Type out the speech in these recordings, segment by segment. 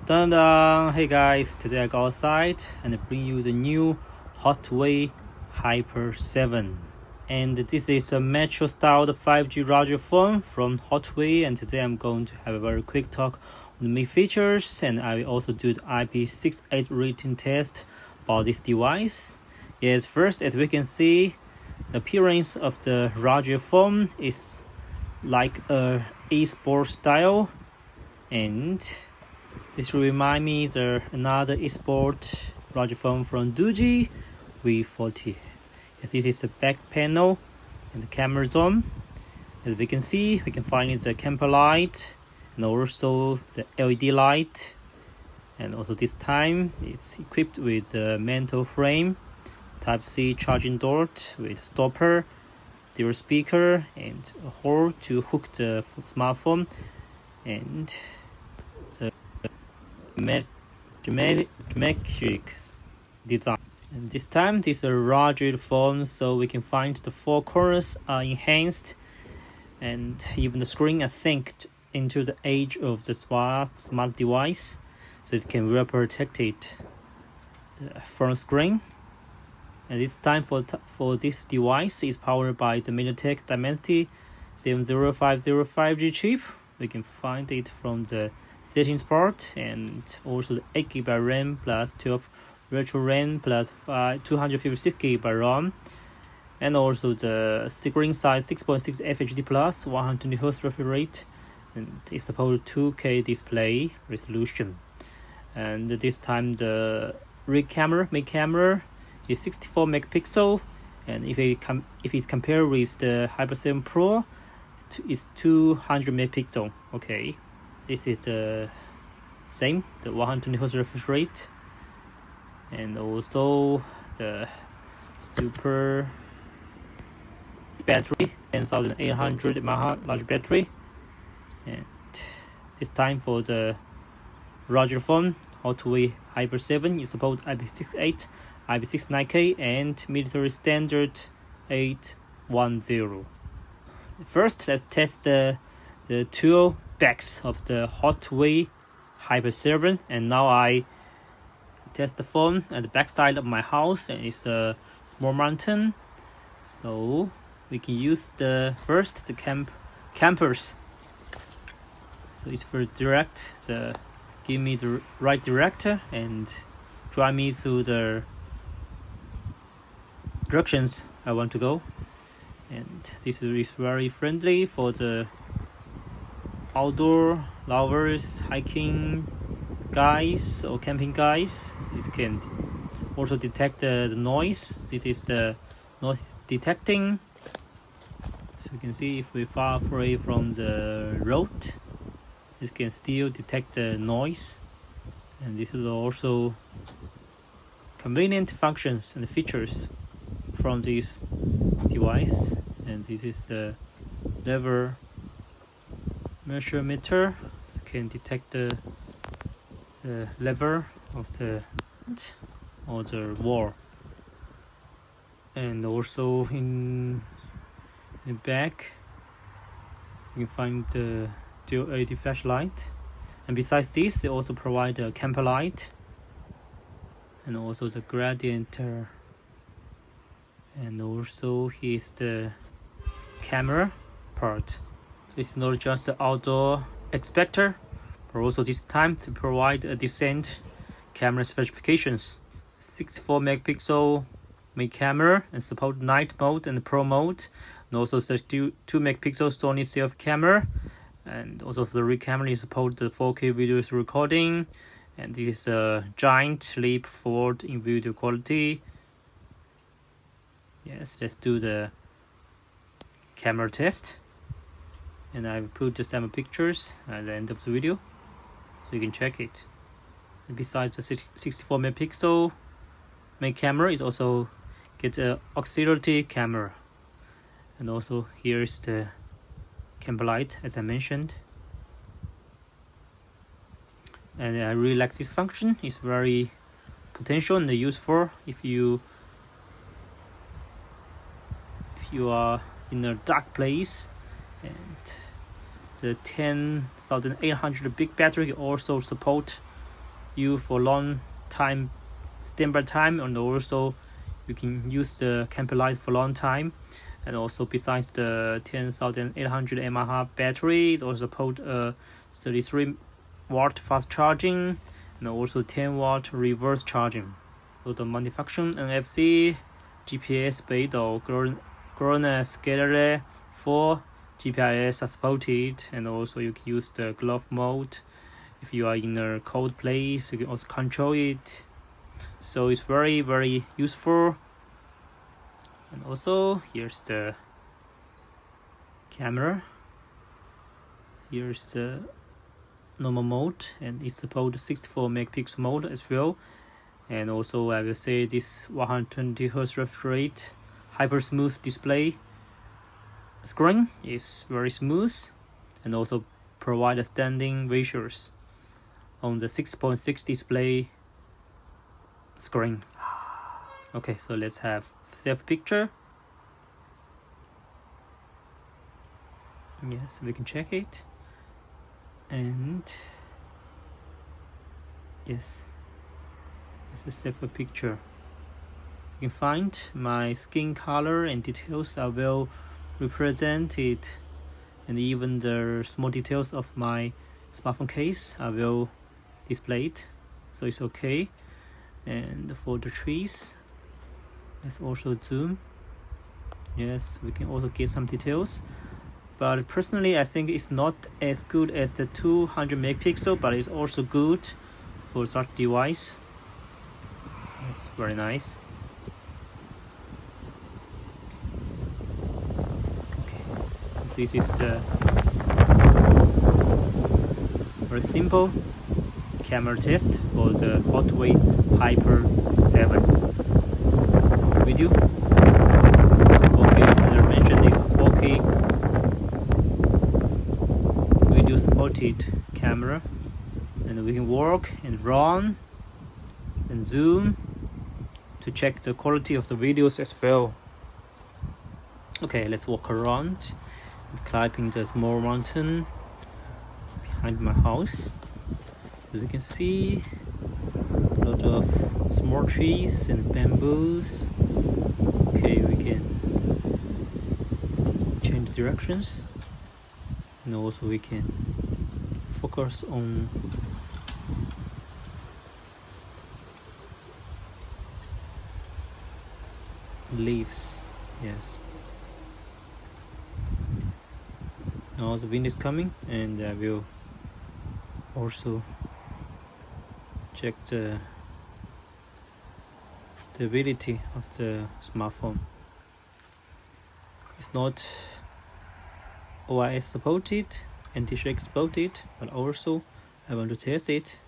Dun dun! Hey guys, today I go outside and bring you the new Hotwav Hyper7. And this is a metro styled 5G radio phone from Hotwav, and today I'm going to have a very quick talk on the main features, and I will also do the IP68 rating test about this device. Yes, first, as we can see, the appearance of the radio phone is like a e-sport style, and this remind me another e-sport radio phone from Doogee V40. Yes, this is the back panel and the camera zone. As we can see, we can find the camper light and also the LED light. And also this time it's equipped with a mantle frame, Type-C charging dot with stopper, dual speaker, and a hole to hook the smartphone, and the geometric design. And this time this is a rugged phone, so we can find the four corners are enhanced, and even the screen are synced into the edge of the smart device, so it can well protect it, the front screen. And this time for this device is powered by the MediaTek Dimensity 70505G chip. We can find it from the settings part, and also the 8GB RAM plus 12 virtual RAM plus 256GB RAM, and also the screen size 6.6 FHD plus 120Hz refresh rate, and it supports 2K display resolution. And this time the main camera is 64 megapixel, and if it's compared with the Hyper7 Pro, it's 200 megapixel. Okay, this is the same, the 120Hz refresh rate, and also the super battery, 10,800 mAh large battery. And this time for the radio phone, Hotwav Hyper7 is support IP68, IP69K, and military standard 810. First, let's test the two backs of the Hotwav Hyper7, and now I test the phone at the back side of my house, and it's a small mountain, so we can use the campers. So it's very direct, give me the right director and drive me through the directions I want to go. And this is very friendly for the outdoor lovers, hiking guys or camping guys. It can also detect the noise. This is the noise detecting, so you can see if we're far away from the road, this can still detect the noise. And this is also convenient functions and features from this device. And this is the level meter, so can detect the level of the or the wall. And also in the back you can find the dual LED flashlight, and besides this they also provide a camper light and also the gradient, and also here's the camera part. This is not just the outdoor expector, but also this time to provide a decent camera specifications. 64 megapixel main camera and support night mode and pro mode, and also 32 megapixel Sony self camera, and also for the rear camera it support the 4K video recording, and this is a giant leap forward in video quality. Yes, let's do the camera test, and I will put the sample pictures at the end of the video so you can check it. And besides the 64 megapixel main camera, is also get a auxiliary camera, and also here's the camera light as I mentioned. And I really like this function. It's very potential and useful if you are in a dark place and the 10,800 big battery also support you for long time standby time, and also you can use the camper light for long time. And also besides the 10,800 mAh battery, it also support 33-watt fast charging and also 10-watt reverse charging. So the multifunction NFC, GPS 北斗 GLONASS Gallery 4 GPS are supported, and also you can use the glove mode. If you are in a cold place, you can also control it. So it's very, very useful. And also here's the camera. Here's the normal mode, and it supports 64 megapixel mode as well. And also I will say this 120 Hz refresh rate hyper smooth display screen is very smooth, and also provide a standing visuals on the 6.6 display screen. Okay, so let's have self picture. Yes, we can check it. And yes, it's a self picture. You can find my skin color and details are well represented, and even the small details of my smartphone case are well displayed, so it's okay. And for the trees, let's also zoom. Yes, we can also get some details, but personally I think it's not as good as the 200 megapixel, but it's also good for such device. It's very nice. Okay, this is the very simple camera test for the Hotwav Hyper7 video. Okay, as I mentioned, it's 4K video supported camera, and we can walk and run and zoom to check the quality of the videos as well. Okay, let's walk around and climbing the small mountain behind my house. As you can see, a lot of small trees and bamboos. Okay, we can change directions, and also we can focus on leaves. Yes. Now the wind is coming, and I will also check the ability of the smartphone. It's not OIS supported, anti-shake supported, but also I want to test it.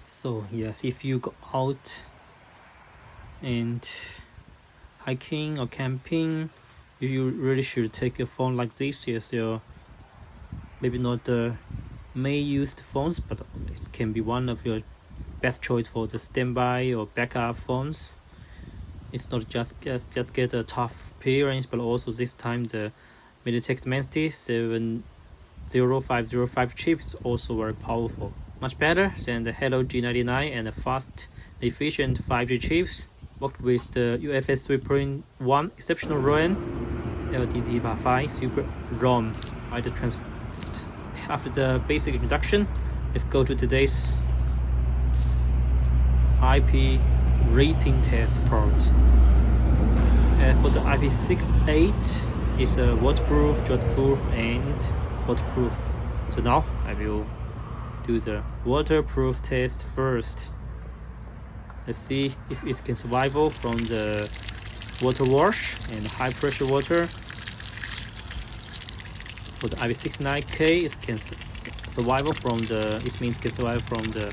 So yes, if you go out and hiking or camping, you really should take a phone like this. Yes, maybe not the main used phones, but it can be one of your best choice for the standby or backup phones. It's not just get a tough appearance, but also this time the MediaTek Dimensity 70505 chip is also very powerful, much better than the Hello G99 and the fast efficient 5G chips. Worked with the UFS 3.1 exceptional RAM, LDDR5 Super ROM by the transfer. After the basic introduction, let's go to today's IP rating test part. For the IP68, it's a waterproof, dustproof, and waterproof. So now I will do the waterproof test first. Let's see if it can survive from the water wash and high pressure water. For the IP69K, it can survive from the. It means it can survive from the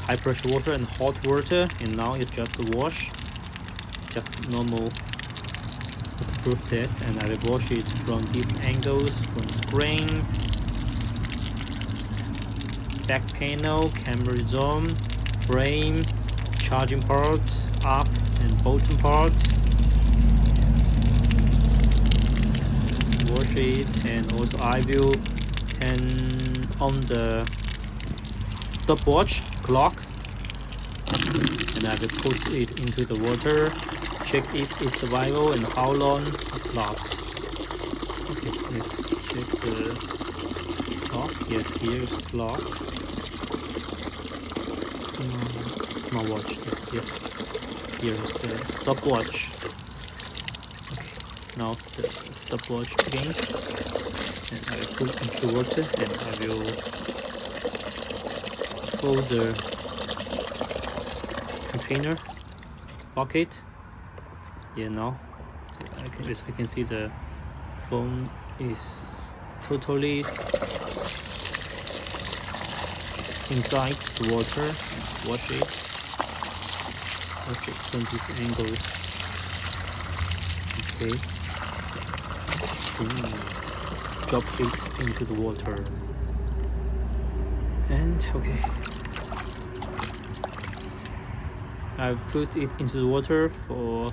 high pressure water and hot water. And now it's just a wash, just normal waterproof test. And I will wash it from different angles, from screen, back panel, camera zone, frame, charging parts, up and bottom parts. it, and also I will turn on the stopwatch clock, and I will put it into the water, check if it's survival and how long it lasts. Okay, let's check the clock. Yes, here is the clock. Smartwatch. Yes. Here is the stopwatch. Okay, now the stopwatch again, and I will put into water, and I will fold the container bucket. Yeah, now as I can see, the phone is totally inside the water. Watch it from this angle. Okay. Drop it into the water. And okay, I put it into the water for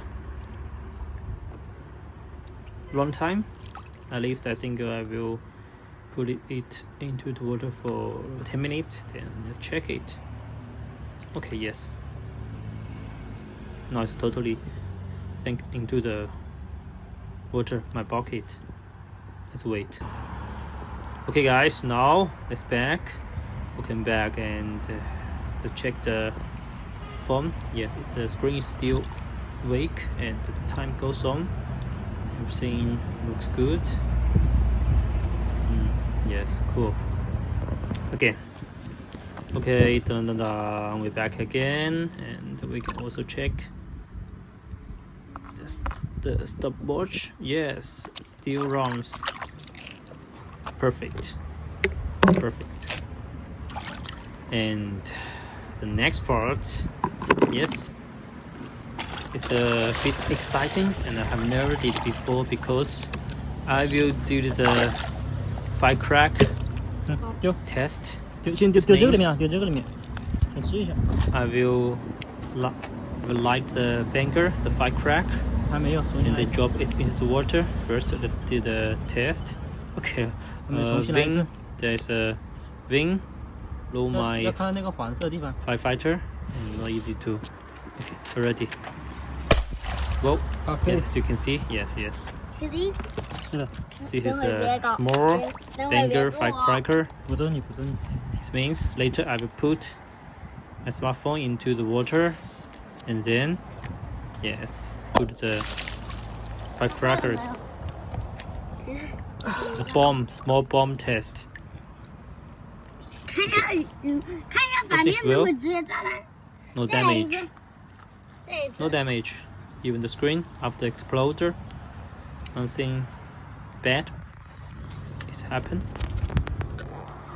long time. At least I think I will put it into the water for 10 minutes, then let's check it. Okay, yes. Now it's totally sink into the water, my bucket. Let's wait. Okay guys, now let's back. Welcome back, and let's check the phone. Yes, the screen is still awake, and the time goes on. Everything looks good. Yes, cool. Okay, we're back again, and we can also check the stopwatch. Yes, still runs. Perfect. And the next part, yes, it's a bit exciting, and I have never did it before because I will do the firecrack test. I will light the banger, the firecrack, and then drop it into the water. First, let's do the test. Okay, wing. There's a wing. Blow my firefighter, and not easy to. Okay, ready. Whoa! Yes, you can see. Yes. This is a small banger firecracker. This means later I will put my smartphone into the water, and then yes, put the firecracker, the small bomb test. This will no damage. Even the screen of the exploder, nothing bad is happened.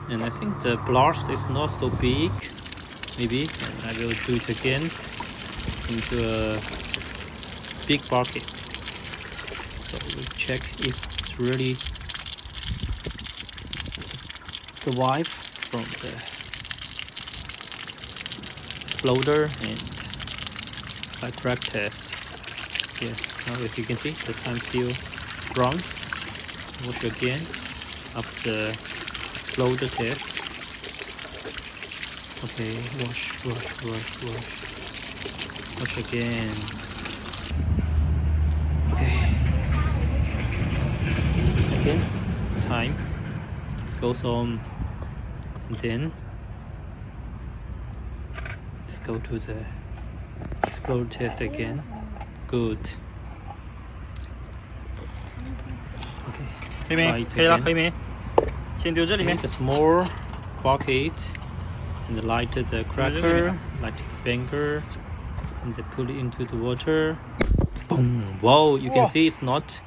And I think the blast is not so big. Maybe, and I will do it again into a big bucket. So we'll check if it's really survive from the exploder and firecrack test. Yes, now as you can see, the time still runs. Watch again after the exploder test. Okay, wash. Watch again. Okay. Again, time goes on, and then let's go to the exploder test again. Good. Okay. Try it again. It's a small bucket, and light the cracker, light the banger, and they put it into the water. Boom! Wow! You can see it's not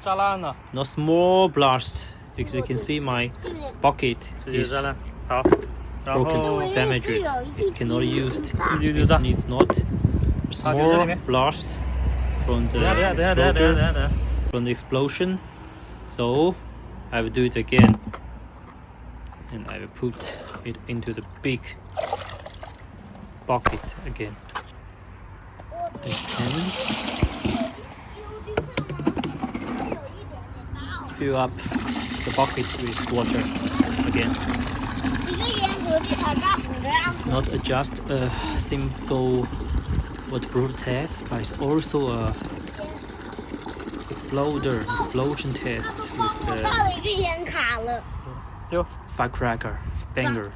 small blast. You can see my bucket is broken, damaged. It cannot used. It needs not small blast from the explosion. So I will do it again, and I will put it into the big bucket again. And fill up the bucket with water again. It's not just a simple waterproof test, but it's also a explosion test with the firecracker banger.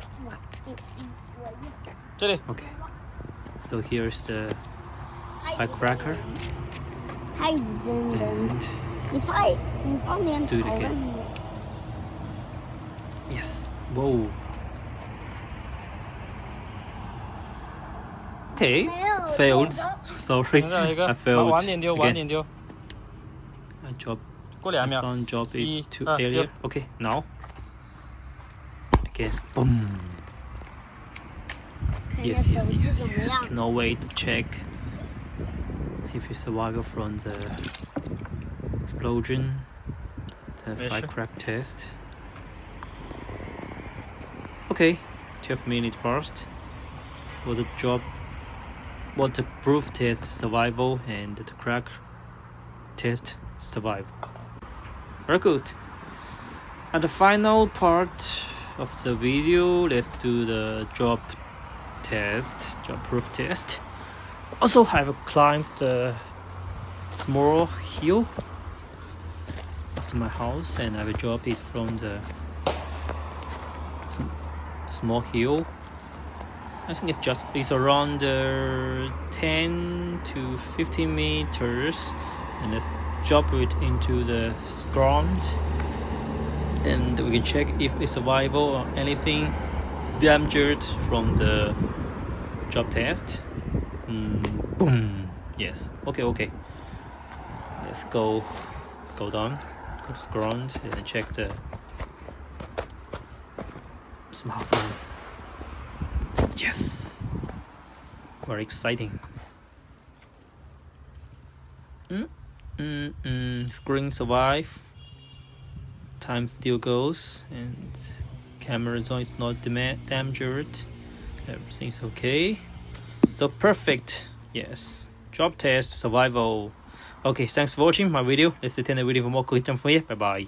Okay, so here's the firecracker. And let's do it again. Yes. Whoa. Okay. Failed. Sorry. I failed. Again. I sound job it too earlier. Okay, now. Again. Boom. Yes. Cannot wait to check if you survive from the explosion, the firecracker test. Okay, 12 minutes first. Waterproof test survival and the crack test survival. Very good. At the final part of the video, let's do the job proof test. Also, I've climbed the small hill after my house, and I will drop it from the small hill. I think it's around 10 to 15 meters, and let's drop it into the ground, and we can check if it's survival or anything damaged from the job test. Boom. Yes. Okay. Let's go down, go to the ground, and check the smartphone. Yes. Very exciting. Screen survive. Time still goes, and camera zone is not damaged. Everything's okay. So perfect. Yes. Job test survival. Okay, thanks for watching my video. Let's attend the video for more cool tips for you. Bye bye.